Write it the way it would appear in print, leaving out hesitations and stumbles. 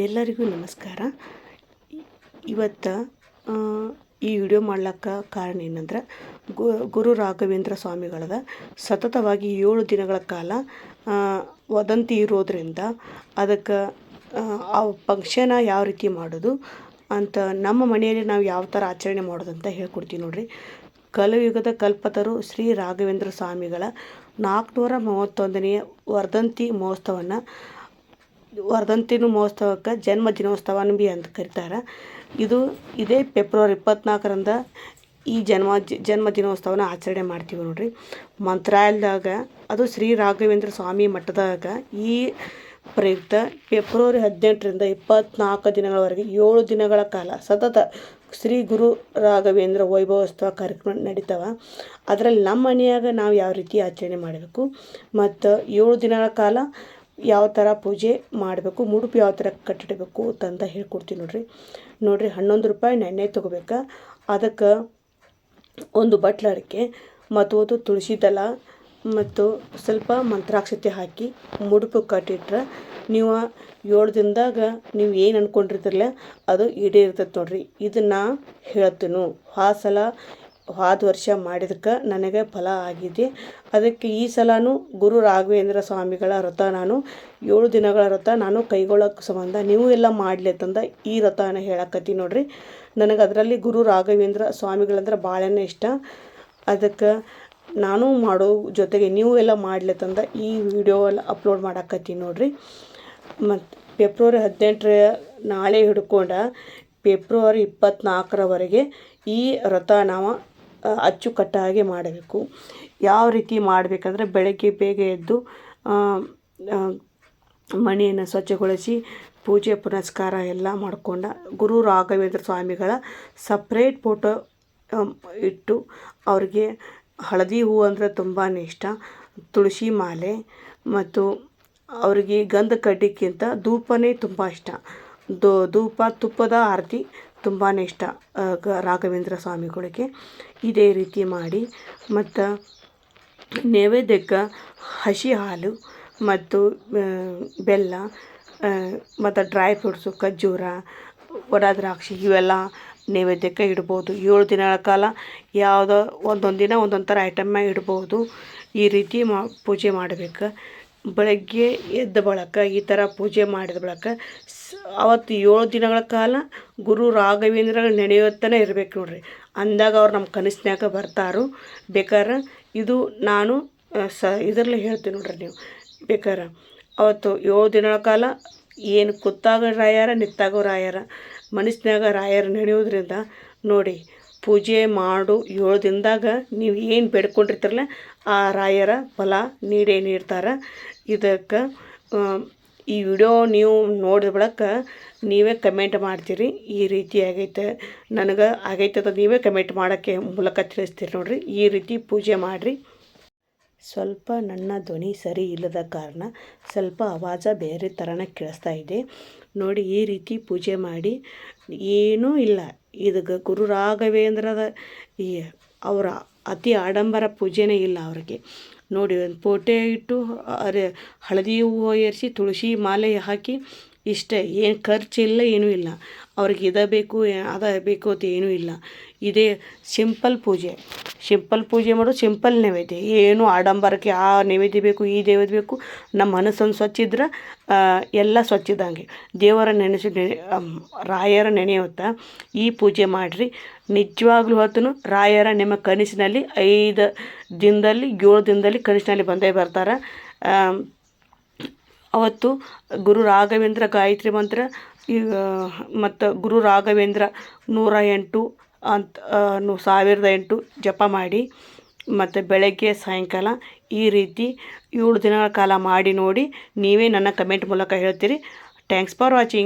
ಎಲ್ಲರಿಗೂ ನಮಸ್ಕಾರ. ಇವತ್ತು ಈ ವಿಡಿಯೋ ಮಾಡ್ಲಿಕ್ಕೆ ಕಾರಣ ಏನಂದ್ರೆ ಗುರು ರಾಘವೇಂದ್ರ ಸ್ವಾಮಿಗಳದ ಸತತವಾಗಿ 7 ದಿನಗಳ ಕಾಲ ವದಂತಿ ಇರೋದ್ರಿಂದ ಅದಕ್ಕೆ ಆ ಫಂಕ್ಷನ ಯಾವ ರೀತಿ ಮಾಡೋದು ಅಂತ ನಮ್ಮ ಮನೆಯಲ್ಲಿ ನಾವು ಯಾವ ಥರ ಆಚರಣೆ ಮಾಡೋದು ಅಂತ ಹೇಳ್ಕೊಡ್ತೀವಿ ನೋಡ್ರಿ. ಕಲಿಯುಗದ ಕಲ್ಪತರು ಶ್ರೀ ರಾಘವೇಂದ್ರ ಸ್ವಾಮಿಗಳ 431ನೇ ವರ್ಧಂತಿ ಮಹೋತ್ಸವಕ್ಕೆ ಜನ್ಮ ದಿನೋತ್ಸವನೂ ಬಿ ಅಂತ ಕರೀತಾರೆ. ಇದೇ ಫೆಬ್ರವರಿ 24ರಂದ ಈ ಜನ್ಮ ದಿನೋತ್ಸವನ ಆಚರಣೆ ಮಾಡ್ತೀವಿ ನೋಡ್ರಿ. ಮಂತ್ರಾಲಯದಾಗ ಅದು ಶ್ರೀ ರಾಘವೇಂದ್ರ ಸ್ವಾಮಿ ಮಠದಾಗ ಈ ಪ್ರಯುಕ್ತ ಫೆಬ್ರವರಿ 18ರಿಂದ 24 ದಿನಗಳವರೆಗೆ 7 ದಿನಗಳ ಕಾಲ ಸತತ ಶ್ರೀ ಗುರು ರಾಘವೇಂದ್ರ ವೈಭವೋತ್ಸವ ಕಾರ್ಯಕ್ರಮ ನಡೀತಾವೆ. ಅದರಲ್ಲಿ ನಮ್ಮ ಮನೆಯಾಗ ನಾವು ಯಾವ ರೀತಿ ಆಚರಣೆ ಮಾಡಬೇಕು ಮತ್ತು 7 ದಿನಗಳ ಕಾಲ ಯಾವ ಥರ ಪೂಜೆ ಮಾಡಬೇಕು, ಮುಡುಪು ಯಾವ ಥರ ಕಟ್ಟಿಡಬೇಕು ಅಂತ ಹೇಳ್ಕೊಡ್ತೀವಿ ನೋಡ್ರಿ. 11 ರೂಪಾಯಿ ಎಣ್ಣೆ ತೊಗೋಬೇಕು. ಅದಕ್ಕೆ ಒಂದು ಬಟ್ಲು ಅಡಿಕೆ ಮತ್ತು ಒಂದು ತುಳಸಿ ದಳ ಮತ್ತು ಸ್ವಲ್ಪ ಮಂತ್ರಾಕ್ಷತೆ ಹಾಕಿ ಮುಡುಪು ಕಟ್ಟಿಟ್ರೆ ನೀವು 7 ದಿನದಾಗ ನೀವು ಏನು ಅಂದ್ಕೊಂಡಿರ್ತಿರಲ್ಲ ಅದು ಈಡೇರ್ತೈತೆ ನೋಡ್ರಿ. ಇದನ್ನು ಹೇಳ್ತೀನಿ. ಹೋದ ವರ್ಷ ಮಾಡಿದಕ್ಕೆ ನನಗೆ ಫಲ ಆಗಿದೆ. ಅದಕ್ಕೆ ಈ ಸಲನೂ ಗುರು ರಾಘವೇಂದ್ರ ಸ್ವಾಮಿಗಳ ವ್ರತ ನಾನು 7 ದಿನಗಳ ವ್ರತ ನಾನು ಕೈಗೊಳ್ಳೋಕ್ಕೆ ಸಂಬಂಧ ನೀವು ಎಲ್ಲ ಮಾಡಲಿ ಅಂತಂದ ಈ ವ್ರತನ ಹೇಳಕತ್ತೀನಿ ನೋಡ್ರಿ. ನನಗೆ ಅದರಲ್ಲಿ ಗುರು ರಾಘವೇಂದ್ರ ಸ್ವಾಮಿಗಳಂದ್ರೆ ಭಾಳನೇ ಇಷ್ಟ. ಅದಕ್ಕೆ ನಾನು ಮಾಡೋ ಜೊತೆಗೆ ನೀವು ಎಲ್ಲ ಮಾಡಲಿ ಅಂತಂದ ಈ ವಿಡಿಯೋ ಎಲ್ಲ ಅಪ್ಲೋಡ್ ಮಾಡಾಕತ್ತೀನಿ ನೋಡ್ರಿ. ಮತ್ತು ಫೆಬ್ರವರಿ 18 ನಾಳೆ ಹಿಡ್ಕೊಂಡು ಫೆಬ್ರವರಿ 24ರವರೆಗೆ ಈ ವ್ರತ ನಾವು ಅಚ್ಚುಕಟ್ಟಾಗಿ ಮಾಡಬೇಕು. ಯಾವ ರೀತಿ ಮಾಡಬೇಕಂದ್ರೆ ಬೆಳಗ್ಗೆ ಬೇಗ ಎದ್ದು ಮನೆಯನ್ನು ಸ್ವಚ್ಛಗೊಳಿಸಿ ಪೂಜೆ ಪುನಸ್ಕಾರ ಎಲ್ಲ ಮಾಡ್ಕೊಂಡು ಗುರು ರಾಘವೇಂದ್ರ ಸ್ವಾಮಿಗಳ ಸಪ್ರೇಟ್ ಫೋಟೋ ಇಟ್ಟು ಅವ್ರಿಗೆ ಹಳದಿ ಹೂವು ಅಂದರೆ ತುಂಬಾ ಇಷ್ಟ, ತುಳಸಿ ಮಾಲೆ ಮತ್ತು ಅವರಿಗೆ ಗಂಧ ಕಡ್ಡಿಕ್ಕಿಂತ ಧೂಪನೇ ತುಂಬ ಇಷ್ಟ. ಧೂಪ ತುಪ್ಪದ ಆರತಿ ತುಂಬಾ ಇಷ್ಟ ರಾಘವೇಂದ್ರ ಸ್ವಾಮಿಗಳಿಗೆ. ಇದೇ ರೀತಿ ಮಾಡಿ ಮತ್ತು ನೈವೇದ್ಯಕ್ಕೆ ಹಸಿ ಹಾಲು ಮತ್ತು ಬೆಲ್ಲ ಮತ್ತು ಡ್ರೈ ಫ್ರೂಟ್ಸು ಖರ್ಜೂರ ಒಣ ದ್ರಾಕ್ಷಿ ಇವೆಲ್ಲ ನೈವೇದ್ಯಕ್ಕೆ ಇಡ್ಬೋದು. 7 ದಿನಗಳ ಕಾಲ ಯಾವುದೋ ಒಂದೊಂದು ದಿನ ಒಂದೊಂದು ಥರ ಐಟಮ್ಮ ಇಡ್ಬೋದು. ಈ ರೀತಿ ಪೂಜೆ ಮಾಡಬೇಕು. ಬೆಳಗ್ಗೆ ಎದ್ದ ಬಳಿಕ ಈ ಥರ ಪೂಜೆ ಮಾಡಿದ ಬಳಿಕ ಅವತ್ತು 7 ದಿನಗಳ ಕಾಲ ಗುರು ರಾಘವೇಂದ್ರ ನೆನೆಯುತ್ತಲೇ ಇರಬೇಕು ನೋಡ್ರಿ. ಅಂದಾಗ ಅವ್ರು ನಮ್ಮ ಕನಸಿನಾಗ ಬರ್ತಾರೋ. ಬೇಕಾದ್ರೆ ಇದು ನಾನು ಇದರಲ್ಲಿ ಹೇಳ್ತೀನಿ ನೋಡ್ರಿ. ನೀವು ಬೇಕಾದ್ರೆ ಅವತ್ತು 7 ದಿನಗಳ ಕಾಲ ಏನು ಕೂತಾಗ ರಾಯರ ನಿತ್ತಾಗೋ ರಾಯರ ಮನಸ್ಸಿನಾಗ ರಾಯರ ನೆನೆಯೋದ್ರಿಂದ ನೋಡಿ ಪೂಜೆ ಮಾಡು 7 ದಿನದಾಗ ನೀವು ಏನು ಬೇಡ್ಕೊಂಡಿರ್ತಾರಲ್ಲ ಆ ರಾಯರ ಫಲ ನೀಡ್ತಾರೆ. ಇದಕ್ಕೆ ಈ ವಿಡಿಯೋ ನೀವು ನೋಡಿದ ಬಳಿಕ ನೀವೇ ಕಮೆಂಟ್ ಮಾಡ್ತೀರಿ ಈ ರೀತಿ ಆಗೈತೆ ನನಗೆ ಆಗೈತೆ ಅಂತ ನೀವೇ ಕಮೆಂಟ್ ಮಾಡೋಕ್ಕೆ ಮೂಲಕ ತಿಳಿಸ್ತೀರಿ ನೋಡ್ರಿ. ಈ ರೀತಿ ಪೂಜೆ ಮಾಡಿರಿ. ಸ್ವಲ್ಪ ನನ್ನ ಧ್ವನಿ ಸರಿ ಇಲ್ಲದ ಕಾರಣ ಸ್ವಲ್ಪ ಆವಾಜ ಬೇರೆ ಥರನೇ ಕೇಳಿಸ್ತಾ ಇದೆ ನೋಡಿ. ಈ ರೀತಿ ಪೂಜೆ ಮಾಡಿ ಏನೂ ಇಲ್ಲ. ಇದಕ್ಕೆ ಗುರು ರಾಘವೇಂದ್ರದ ಅವರ ಅತಿ ಆಡಂಬರ ಪೂಜೆನೇ ಇಲ್ಲ ಅವ್ರಿಗೆ ನೋಡಿ. ಒಂದು ಪೋಟೆ ಇಟ್ಟು ಹಳದಿ ಹೂವು ಏರಿಸಿ ತುಳಸಿ ಮಾಲೆ ಹಾಕಿ ಇಷ್ಟೇ, ಏನು ಖರ್ಚಿಲ್ಲ ಏನೂ ಇಲ್ಲ. ಅವ್ರಿಗೆ ಇದು ಬೇಕು ಅದು ಬೇಕು ಅಂತ ಏನೂ ಇಲ್ಲ. ಇದೇ ಸಿಂಪಲ್ ಪೂಜೆ ಮಾಡೋದು, ಸಿಂಪಲ್ ನೈವೇದ್ಯ. ಏನು ಆಡಂಬರಕ್ಕೆ ಆ ನೈವೇದ್ಯ ಬೇಕು ಈ ನೈವೇದ್ಯ ಬೇಕು. ನಮ್ಮ ಮನಸ್ಸನ್ನು ಸ್ವಚ್ಛ ಇದ್ರೆ ಎಲ್ಲ ಸ್ವಚ್ಛ ಇದ್ದಂಗೆ. ದೇವರ ರಾಯರ ನೆನೆಯುತ್ತಾ ಈ ಪೂಜೆ ಮಾಡಿರಿ. ನಿಜವಾಗ್ಲೂ ಹೊತ್ತೂ ರಾಯರ ನಿಮ್ಮ ಕನಸಿನಲ್ಲಿ 5 ದಿನದಲ್ಲಿ 7 ದಿನದಲ್ಲಿ ಕನಸಿನಲ್ಲಿ ಬಂದೇ ಬರ್ತಾರೆ. ಅವತ್ತು ಗುರು ರಾಘವೇಂದ್ರ ಗಾಯತ್ರಿ ಮಂತ್ರ ಮತ್ತು ಗುರು ರಾಘವೇಂದ್ರ 108 ಅಂತ 1008 ಜಪ ಮಾಡಿ ಮತ್ತು ಬೆಳಗ್ಗೆ ಸಾಯಂಕಾಲ ಈ ರೀತಿ 7 ದಿನಗಳ ಕಾಲ ಮಾಡಿ ನೋಡಿ. ನೀವೇ ನನ್ನ ಕಮೆಂಟ್ ಮೂಲಕ ಹೇಳ್ತೀರಿ. Thanks for watching.